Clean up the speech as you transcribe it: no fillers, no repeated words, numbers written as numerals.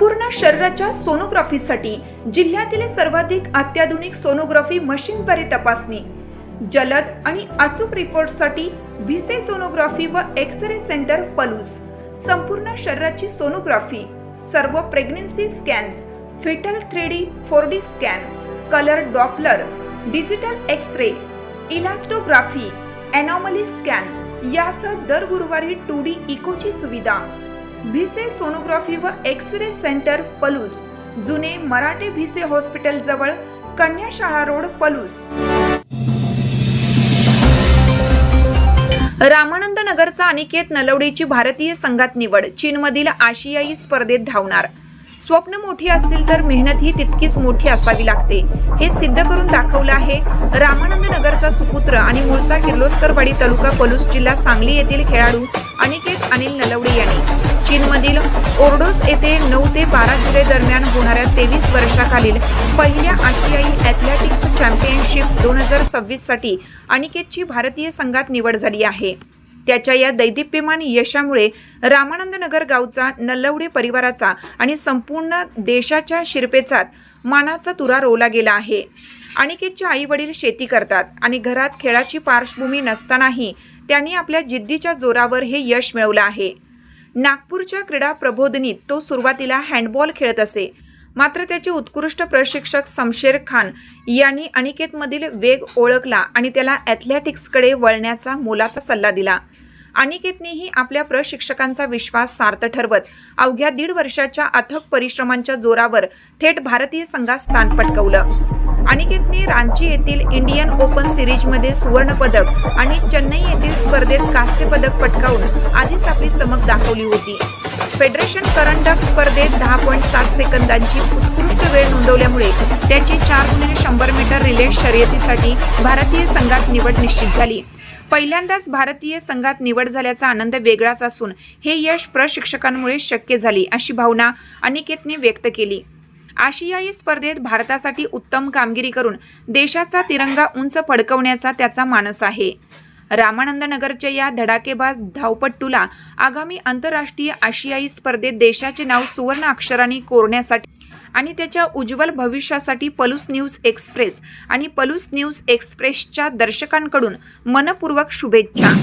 संपूर्ण शरीराच्या सोनोग्राफीसाठी जिल्ह्यातील सर्वाधिक अत्याधुनिक सोनोग्राफी मशीनद्वारे तपासणी, जलद आणि अचूक रिपोर्टसाठी भिसे सोनोग्राफी व एक्स-रे सेंटर पलूस। संपूर्ण शरीराची सोनोग्राफी, सर्व pregnancy scans, fetal 3D 4D scan, colour Doppler, digital X-ray, elastography, anomaly scan यासह दर गुरुवारी 2D इकोची सुविधा। भिसे सोनोग्राफी व एक्स-रे सेंटर पलूस, जुने मराठे भिसे हॉस्पिटल जवळ, कन्याशाळा रोड, पलूस। रामानंद नगरचा अनिकेत नलवडेची भारतीय संघात निवड, चीनमधील आशियाई स्पर्धेत धावणार। स्वप्न मोठी असतील तर मेहनत ही तितकीच मोठी असावी लागते, हे सिद्ध करून दाखवलं आहे रामानंद नगरचा सुपुत्र आणि मूळचा किर्लोस्करवाडी तालुका पलूस जिल्हा सांगली येथील खेळाडू अनिकेत अनिल नलवडे यांनी। चीनमधील ओर्डोस येथे 9 ते 12 जुलै दरम्यान होणाऱ्या 23 वर्षाखालील पहिल्या आशियाई ॲथलेटिक्स चॅम्पियनशिप 2026 साठी अनिकेतची भारतीय संघात निवड झाली आहे। त्याच्या या दैदिप्यमान यशामुळे रामानंद नगर गावचा, नलवडे परिवाराचा आणि संपूर्ण देशाच्या शिरपेचात मानाचा तुरा रोवला गेला आहे। अनिकेतचे आई वडील शेती करतात आणि घरात खेळाची पार्श्वभूमी नसतानाही त्यांनी आपल्या जिद्दीच्या जोरावर हे यश मिळवलं आहे। नागपूरच्या क्रीडा प्रबोधिनीत तो सुरुवातीला हँडबॉल खेळत असे, मात्र त्याचे उत्कृष्ट प्रशिक्षक शमशेर खान यांनी अनिकेतमधील वेग ओळखला आणि त्याला ॲथलेटिक्सकडे वळण्याचा मोलाचा सल्ला दिला। अनिकेतनेही आपल्या प्रशिक्षकांचा विश्वास सार्थ ठरवत अवघ्या 1.5 वर्षाच्या अथक परिश्रमांच्या जोरावर थेट भारतीय संघात स्थान पटकावलं। अनिकेतने रांची येथील इंडियन ओपन सिरीजमध्ये सुवर्ण पदक आणि चेन्नई येथील स्पर्धेत कांस्य पदक पटकावून आधीच आपली चमक दाखवली होती। फेडरेशन करंडक स्पर्धेत 10.7 सेकंदांची उत्कृष्ट वेळ नोंदवल्यामुळे त्याची 4x100 मीटर रिले शर्यतीसाठी भारतीय संघात निवड निश्चित झाली। पहिल्यांदाच भारतीय संघात निवड झाल्याचा आनंद वेगळाच असून हे यश प्रशिक्षकांमुळे शक्य झाले, अशी भावना अनिकेतने व्यक्त केली। आशियाई स्पर्धेत भारतासाठी उत्तम कामगिरी करून देशाचा तिरंगा उंच फडकवण्याचा त्याचा मानस आहे। रामानंद नगरच्या या धडाकेबाज धावपट्टूला आगामी आंतरराष्ट्रीय आशियाई स्पर्धेत देशाचे नाव सुवर्ण अक्षरांनी कोरण्यासाठी आणि त्याच्या उज्ज्वल भविष्यासाठी पलूस न्यूज एक्सप्रेस आणि पलूस न्यूज एक्सप्रेसच्या दर्शकांकडून मनपूर्वक शुभेच्छा।